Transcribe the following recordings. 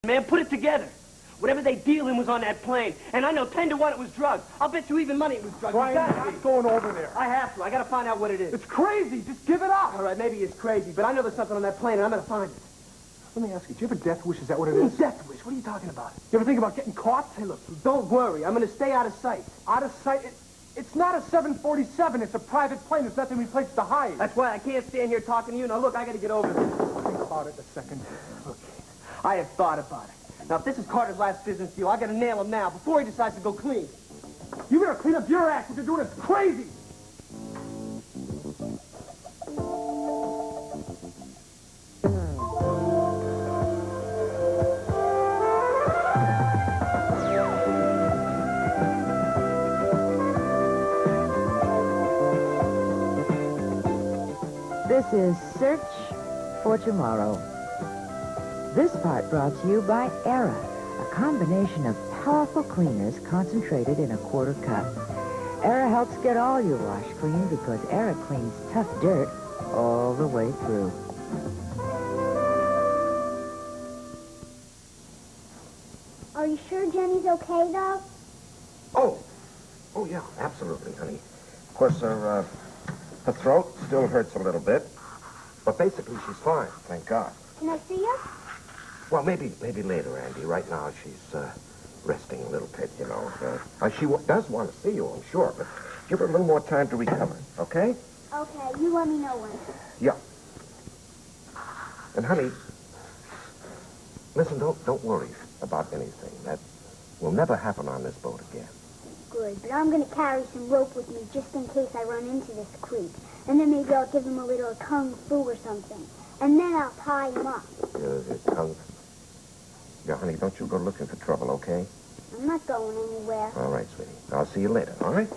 man. Put it together. Whatever they deal in was on that plane. And I know 10 to 1 it was drugs. I'll bet you even money it was drugs. Brian, I'm not going over there. I have to. I gotta find out what it is. It's crazy. Just give it up. All right, maybe it's crazy, but I know there's something on that plane, and I'm gonna find it. Let me ask you, do you have a death wish? Is that what it is? Death wish? What are you talking about? You ever think about getting caught? Hey, look, don't worry. I'm gonna stay out of sight. Out of sight? It's not a 747. It's a private plane. There's nothing we place to hide. That's why I can't stand here talking to you. Now, look, I gotta get over this. Think about it a second. Okay. I have thought about it. Now, if this is Carter's last business deal, I gotta nail him now before he decides to go clean. You better clean up your act. What you're doing is crazy. This is Search for Tomorrow. This part brought to you by Era, a combination of powerful cleaners concentrated in a quarter cup. Era helps get all your wash clean because Era cleans tough dirt all the way through. Are you sure Jenny's okay, though? Oh, yeah, absolutely, honey. Of course, her throat still hurts a little bit, but basically she's fine, thank God. Can I see her? Well, maybe later, Andy. Right now, she's resting a little bit, you know. She does want to see you, I'm sure, but give her a little more time to recover, okay? Okay, you let me know when. Yeah. And, honey, listen, don't worry about anything. That will never happen on this boat again. Good, but I'm going to carry some rope with me just in case I run into this creep. And then maybe I'll give him a little kung fu or something. And then I'll tie him up. Kung. Yeah, honey, don't you go looking for trouble, okay? I'm not going anywhere. All right, sweetie. I'll see you later, all right?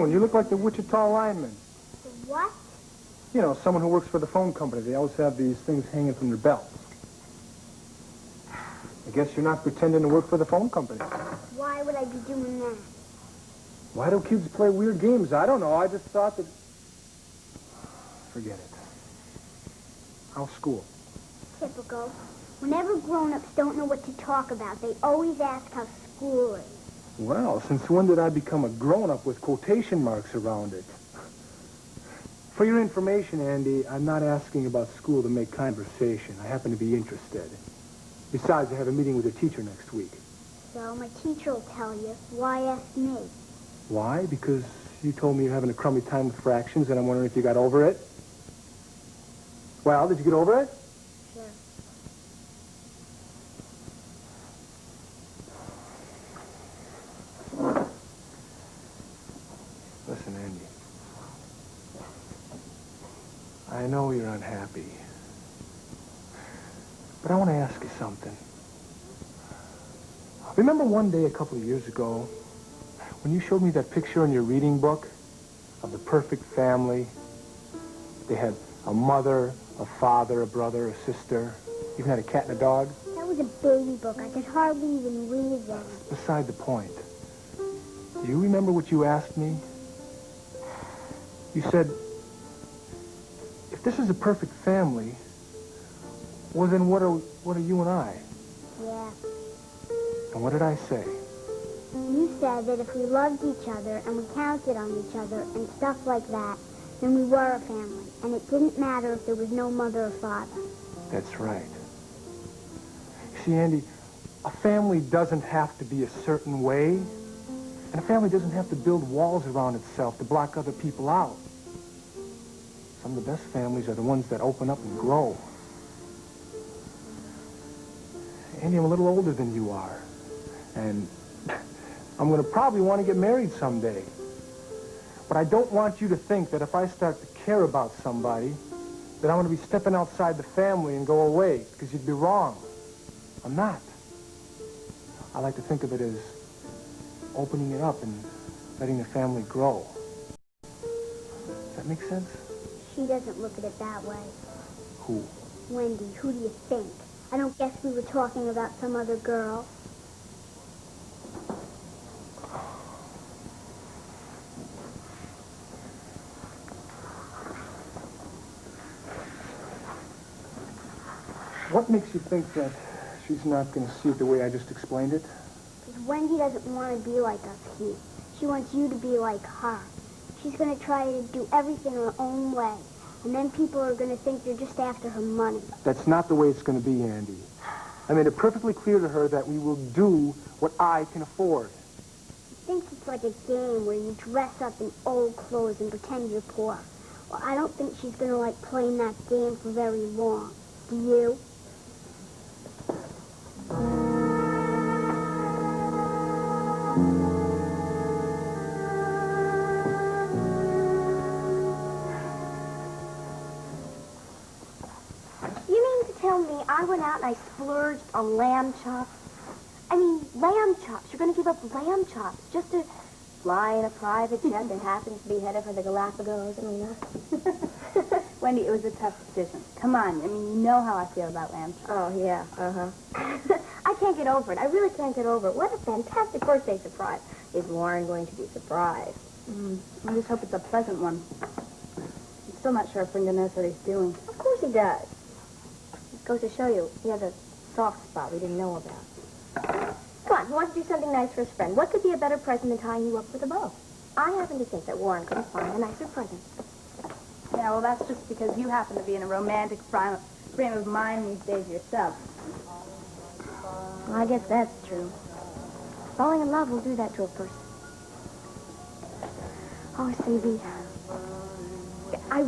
You look like the Wichita lineman. The what? You know, someone who works for the phone company. They always have these things hanging from their belts. I guess you're not pretending to work for the phone company. Why would I be doing that? Why do kids play weird games? I don't know. I just thought that... Forget it. How's school? Typical. Whenever grown-ups don't know what to talk about, they always ask how school is. Well, since when did I become a grown-up with quotation marks around it? For your information, Andy, I'm not asking about school to make conversation. I happen to be interested. Besides, I have a meeting with a teacher next week. So my teacher will tell you. Why ask me? Why? Because you told me you're having a crummy time with fractions, and I'm wondering if you got over it. Well, did you get over it? Sure. Listen, Andy. I know you're unhappy. But I want to ask you something. Remember one day a couple of years ago when you showed me that picture in your reading book of the perfect family? They had a mother, a father, a brother, a sister, even had a cat and a dog. That was a baby book. I could hardly even read them. Beside the point. Do you remember what you asked me? You said, if this is a perfect family, well, then what are you and I? Yeah. And what did I say? You said that if we loved each other and we counted on each other and stuff like that, then we were a family. And it didn't matter if there was no mother or father. That's right. You see, Andy, a family doesn't have to be a certain way. And a family doesn't have to build walls around itself to block other people out. Some of the best families are the ones that open up and grow. Andy, I'm a little older than you are. And I'm going to probably want to get married someday. But I don't want you to think that if I start to care about somebody, that I'm going to be stepping outside the family and go away, because you'd be wrong. I'm not. I like to think of it as opening it up and letting the family grow. that make sense? She doesn't look at it that way. Who? Wendy, who do you think? I don't guess we were talking about some other girl. What makes you think that she's not going to see it the way I just explained it? Because Wendy doesn't want to be like us, Keith. She wants you to be like her. She's going to try to do everything her own way. And then people are going to think you're just after her money. That's not the way it's going to be, Andy. I made it perfectly clear to her that we will do what I can afford. She thinks it's like a game where you dress up in old clothes and pretend you're poor. Well, I don't think she's going to like playing that game for very long. Do you? I went out and I splurged on lamb chops. I mean, lamb chops. You're going to give up lamb chops just to fly in a private jet that happens to be headed for the Galapagos. I mean, Wendy, it was a tough decision. Come on. I mean, you know how I feel about lamb chops. Oh, yeah. I can't get over it. I really can't get over it. What a fantastic birthday surprise. Is Warren going to be surprised? I just hope it's a pleasant one. I'm still not sure if Ringo knows what he's doing. Of course he does. It goes to show you he has a soft spot we didn't know about. Come on, he wants to do something nice for his friend. What could be a better present than tying you up with a bow? I happen to think that Warren couldn't find a nicer present. Yeah, well, that's just because you happen to be in a romantic frame of mind these days yourself. Well, I guess that's true. Falling in love will do that to a person. Oh, Stevie, I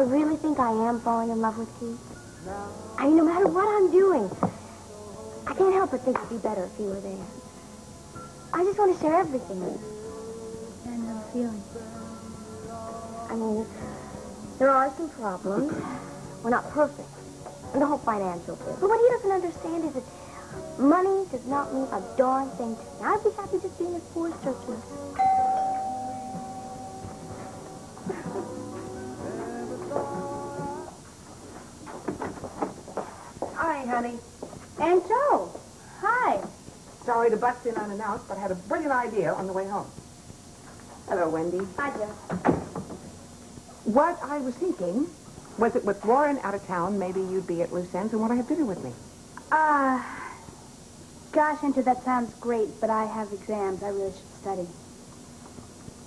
really think I am falling in love with Keith. I mean, no matter what I'm doing, I can't help but think it'd be better if he were there. I just want to share everything with him. I know the feeling. I mean, there are some problems. We're not perfect. And the whole financial thing. But what he doesn't understand is that money does not mean a darn thing to me. I'd be happy just being his poor church nurse. Hi, honey. Aunt Joe. Hi. Sorry to bust in unannounced, but I had a brilliant idea on the way home. Hello, Wendy. Hi, Joe. What I was thinking was that with Warren out of town, maybe you'd be at loose ends and want to have dinner with me. Gosh, Auntie, that sounds great, but I have exams. I really should study.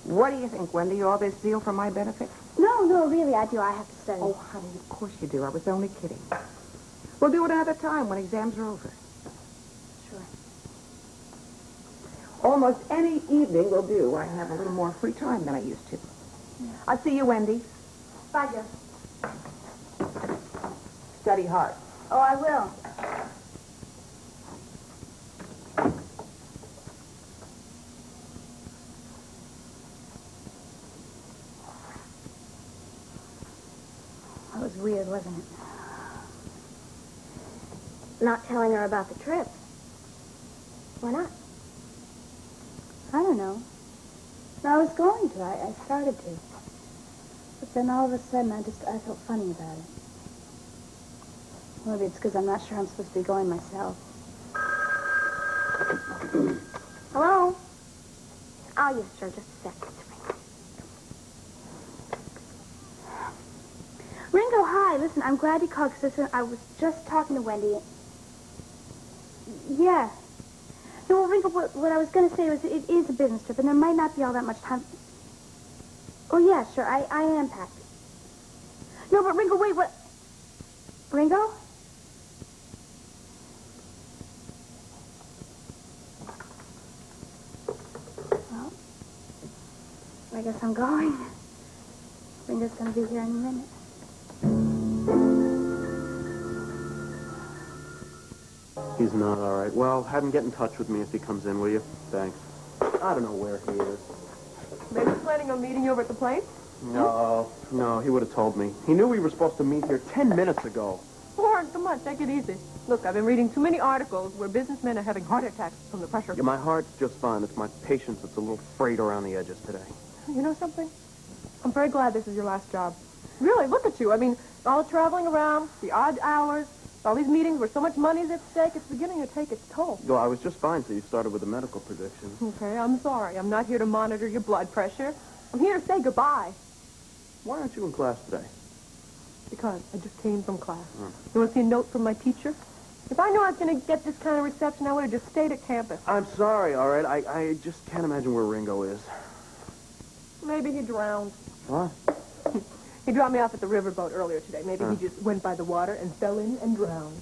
What do you think, Wendy? All this zeal for my benefit? No, really, I do. I have to study. Oh, honey, of course you do. I was only kidding. We'll do it another time when exams are over. Sure. Almost any evening will do. I have a little more free time than I used to. Yeah. I'll see you, Wendy. Bye, Joe. Study hard. Oh, I will. That was weird, wasn't it? Not telling her about the trip. Why not? I don't know. No, I was going to. I started to. But then all of a sudden, I felt funny about it. Maybe it's because I'm not sure I'm supposed to be going myself. Hello? Oh, yes, sir. Just a second. Ringo, hi. Listen, I'm glad you called because I was just talking to Wendy. Yeah. No, well, Ringo, what I was going to say was it is a business trip, and there might not be all that much time. Oh, yeah, sure. I am packed. No, but Ringo, wait, what? Ringo? Well, I guess I'm going. Ringo's going to be here in a minute. He's not all right. Well, have him get in touch with me if he comes in, will you? Thanks. I don't know where he is. Maybe planning on meeting you over at the place? No, he would have told me. He knew we were supposed to meet here 10 minutes ago. Warren, come on, take it easy. Look, I've been reading too many articles where businessmen are having heart attacks from the pressure. Yeah, my heart's just fine. It's my patience that's a little frayed around the edges today. You know something? I'm very glad this is your last job. Really, look at you. I mean, all the traveling around, the odd hours, all these meetings where so much money's at stake, it's beginning to take its toll. Well, I was just fine till you started with the medical prediction. Okay, I'm sorry. I'm not here to monitor your blood pressure. I'm here to say goodbye. Why aren't you in class today? Because I just came from class. You want to see a note from my teacher? If I knew I was going to get this kind of reception, I would have just stayed at campus. I'm sorry, all right? I just can't imagine where Ringo is. Maybe he drowned. What? He dropped me off at the riverboat earlier today. Maybe he just went by the water and fell in and drowned.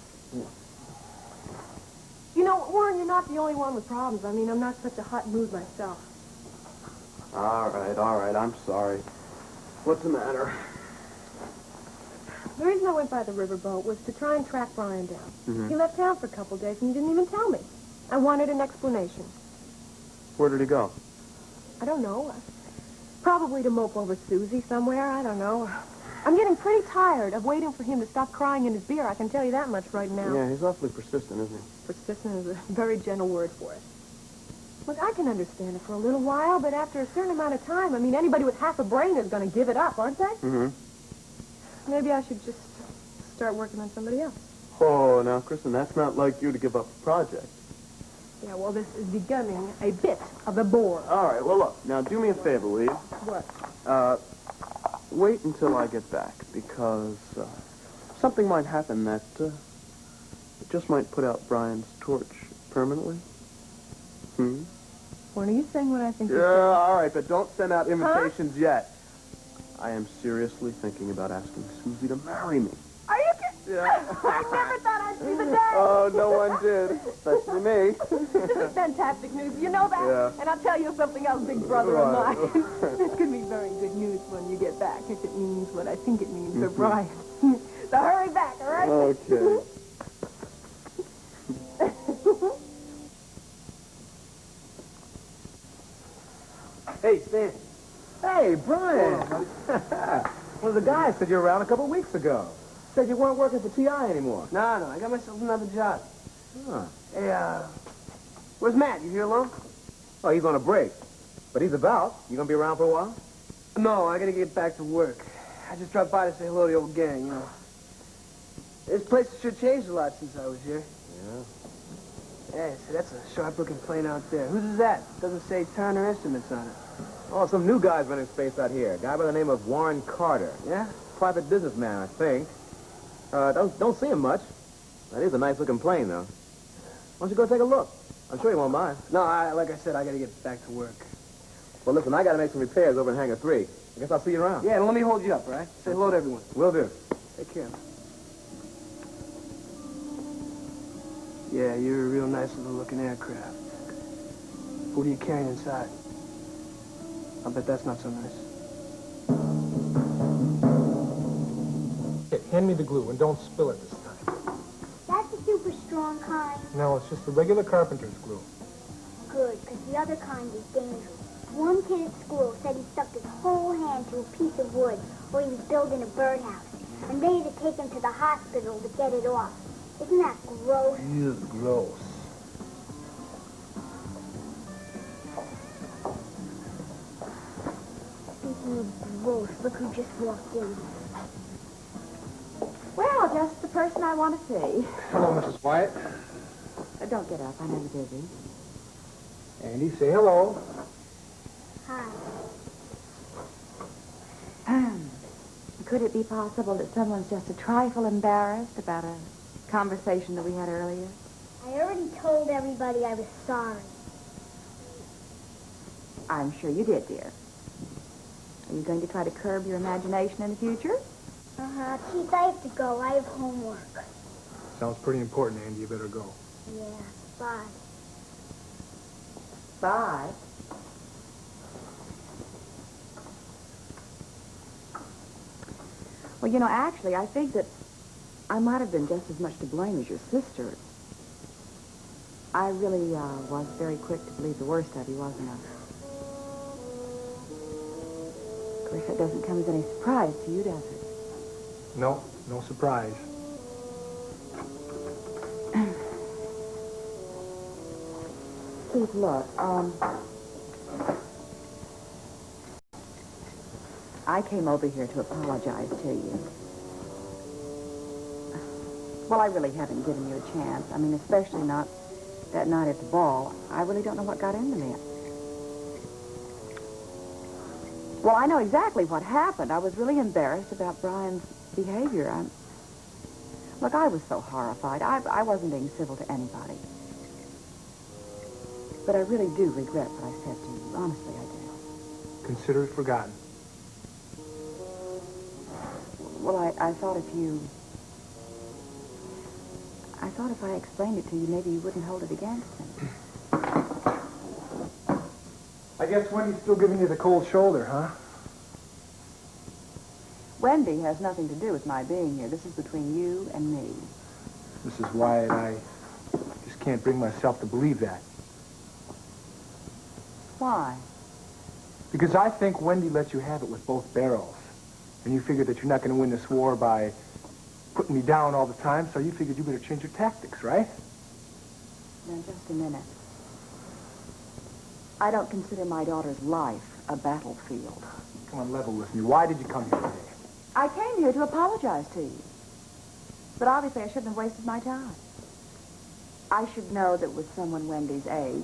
You know, Warren, you're not the only one with problems. I mean, I'm not such a hot mood myself. All right. I'm sorry. What's the matter? The reason I went by the riverboat was to try and track Brian down. Mm-hmm. He left town for a couple of days and he didn't even tell me. I wanted an explanation. Where did he go? I don't know. Probably to mope over Susie somewhere. I don't know. I'm getting pretty tired of waiting for him to stop crying in his beer. I can tell you that much right now. Yeah, he's awfully persistent, isn't he? Persistent is a very gentle word for it. Look, I can understand it for a little while, but after a certain amount of time, I mean, anybody with half a brain is going to give it up, aren't they? Mm-hmm. Maybe I should just start working on somebody else. Oh, now, Kristen, that's not like you to give up a project. Yeah, well, this is becoming a bit of a bore. All right, well, look, now do me a favor, will you? What? Wait until I get back, because something might happen that just might put out Brian's torch permanently. When are you saying what I think Yeah, you're saying? all right, but don't send out invitations yet. I am seriously thinking about asking Susie to marry me. Are you kidding? Yeah. I never thought I'd see the day. Oh, no one did, especially me. This is fantastic news. You know that? Yeah. And I'll tell you something else, big brother of Right. mine. This could be very good news when you get back, if it means what I think it means for Brian. So hurry back, all right? Okay. Hey, Stan. Hey, Brian. One of the guys said you were around a couple weeks ago. Said you weren't working for TI anymore. No, I got myself another job. Huh. Hey, where's Matt? You here alone? Oh, he's on a break. But he's about. You gonna be around for a while? No, I gotta get back to work. I just dropped by to say hello to the old gang, you know. This place has sure changed a lot since I was here. Yeah. Yeah, see, that's a sharp-looking plane out there. Whose is that? Doesn't say Turner Instruments on it. Oh, some new guy's running space out here. A guy by the name of Warren Carter. Yeah? Private businessman, I think. Don't see him much. That is a nice-looking plane, though. Why don't you go take a look? I'm sure you won't mind. No, like I said, I gotta get back to work. Well, listen, I gotta make some repairs over in Hangar 3. I guess I'll see you around. Yeah, let me hold you up, all right? Say hello to everyone. Will do. Take care. Yeah, you're a real nice little looking aircraft. What are you carrying inside? I bet that's not so nice. Hey, hand me the glue and don't spill it this time. That's the super strong kind. No, it's just the regular carpenter's glue. Good, because the other kind is dangerous. One kid at school said he stuck his whole hand to a piece of wood while he was building a birdhouse. And they had to take him to the hospital to get it off. Isn't that gross? Ew, gross. Speaking of gross, look who just walked in. Well, just the person I want to see. Hello, Mrs. Wyatt. Don't get up. I'm never busy. Andy, say hello. Hi. Could it be possible that someone's just a trifle embarrassed about a conversation that we had earlier? I already told everybody I was sorry. I'm sure you did, dear. Are you going to try to curb your imagination in the future? Keith, I have to go. I have homework. Sounds pretty important, Andy. You better go. Yeah, bye. Bye. Well, you know, actually, I think that I might have been just as much to blame as your sister. I really was very quick to believe the worst of you, wasn't I? Of course, that doesn't come as any surprise to you, does it? No, no surprise. Keith, look, I came over here to apologize to you. Well, I really haven't given you a chance. I mean, especially not that night at the ball. I really don't know what got into me. Well, I know exactly what happened. I was really embarrassed about Brian's behavior. Look, I was so horrified. I wasn't being civil to anybody. But I really do regret what I said to you. Honestly, I do. Consider it forgotten. Well, I thought if I explained it to you, maybe you wouldn't hold it against me. I guess Wendy's still giving you the cold shoulder, huh? Wendy has nothing to do with my being here. This is between you and me. Mrs. Wyatt, I just can't bring myself to believe that. Why? Because I think Wendy let you have it with both barrels. And you figured that you're not going to win this war by putting me down all the time, so you figured you better change your tactics, right? Now, just a minute. I don't consider my daughter's life a battlefield. Come on, level with me. Why did you come here today? I came here to apologize to you. But obviously I shouldn't have wasted my time. I should know that with someone Wendy's age,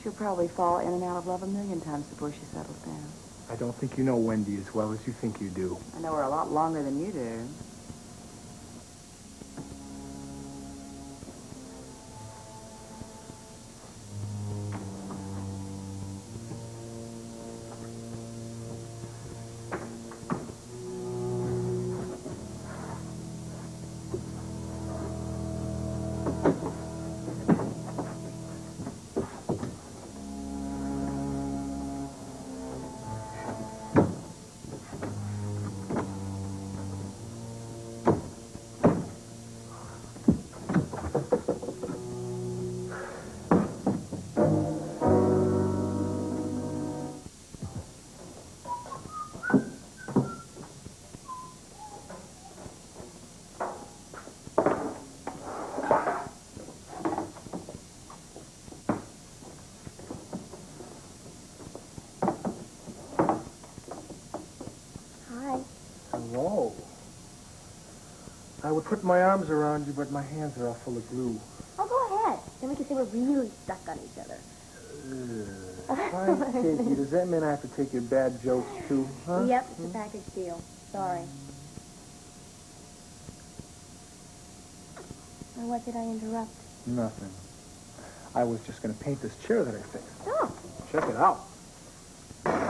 she'll probably fall in and out of love a million times before she settles down. I don't think you know Wendy as well as you think you do. I know her a lot longer than you do. Hello. I would put my arms around you, but my hands are all full of glue. Oh, go ahead. Then we can say we're really stuck on each other. If I take you, does that mean I have to take your bad jokes, too? Huh? Yep, it's a package deal. Sorry. Or what did I interrupt? Nothing. I was just going to paint this chair that I fixed. Oh. Check it out.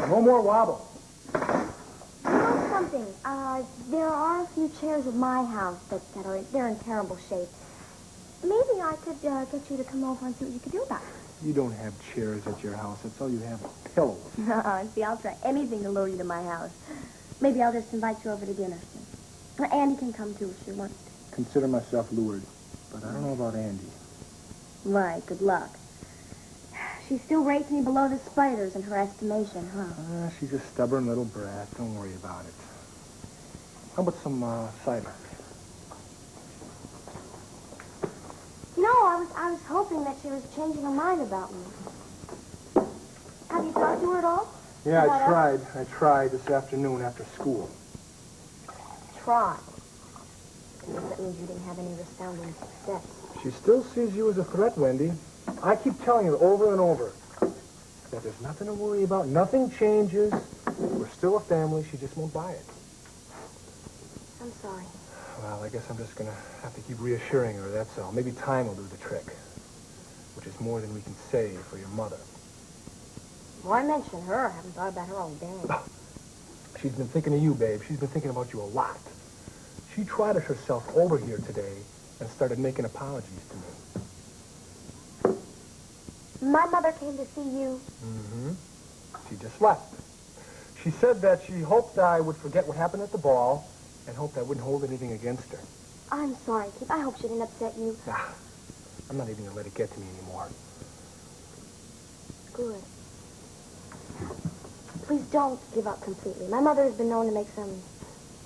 No more wobble. You know something? There are a few chairs at my house they're in terrible shape. Maybe I could get you to come over and see what you could do about it. You don't have chairs at your house. That's all you have are pillows. See, I'll try anything to lure you to my house. Maybe I'll just invite you over to dinner. Or Andy can come too if she wants to. Consider myself lured, but I don't know about Andy. Right, good luck. She still rates me below the spiders in her estimation, huh? She's a stubborn little brat. Don't worry about it. How about some cider? You know, I was hoping that she was changing her mind about me. Have you talked to her at all? Yeah, I tried this afternoon after school. Tried? I guess that means you didn't have any resounding success. She still sees you as a threat, Wendy. I keep telling her over and over that there's nothing to worry about. Nothing changes. We're still a family. She just won't buy it. I'm sorry. Well, I guess I'm just going to have to keep reassuring her, that's all. Maybe time will do the trick, which is more than we can say for your mother. Why mention her? I haven't thought about her all day. She's been thinking of you, babe. She's been thinking about you a lot. She trotted herself over here today and started making apologies to me. My mother came to see you? Mm-hmm. She just left. She said that she hoped I would forget what happened at the ball and hoped I wouldn't hold anything against her. I'm sorry, Keith. I hope she didn't upset you. Nah, I'm not even going to let it get to me anymore. Good. Please don't give up completely. My mother has been known to make some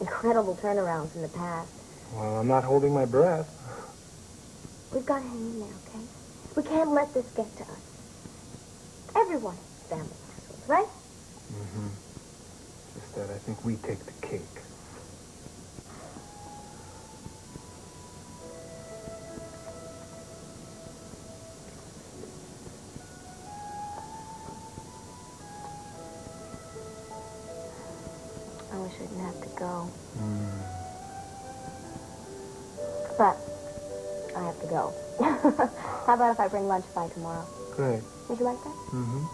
incredible turnarounds in the past. Well, I'm not holding my breath. We've got to hang in there, okay? We can't let this get to us. Everyone is family, right? Mm-hmm. Just that I think we take the cake. I wish I didn't have to go. But I have to go. How about if I bring lunch by tomorrow? Great. Would you like that? Mm-hmm.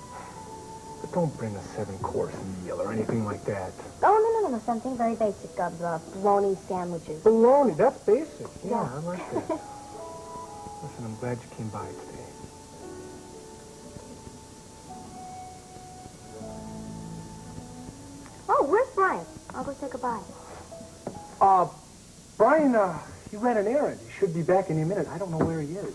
But don't bring a 7-course meal or anything like that. Oh, no. Something very basic. Bologna sandwiches. Bologna, that's basic. Yeah, Yeah. I like that. Listen, I'm glad you came by today. Oh, where's Brian? I'll go say goodbye. Brian, he ran an errand. He should be back any minute. I don't know where he is.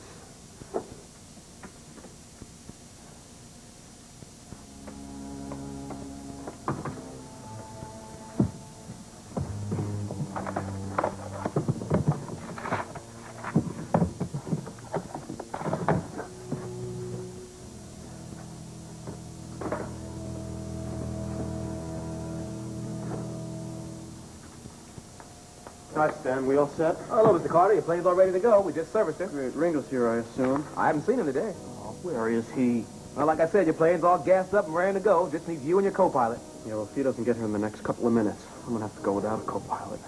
Hi, Stan. We all set? Hello, Mr. Carter. Your plane's all ready to go. We just serviced it. Great. Ringo's here, I assume. I haven't seen him today. Oh, where is he? Well, like I said, your plane's all gassed up and ready to go. Just needs you and your co-pilot. Yeah, well, if he doesn't get here in the next couple of minutes, I'm gonna have to go without a co-pilot.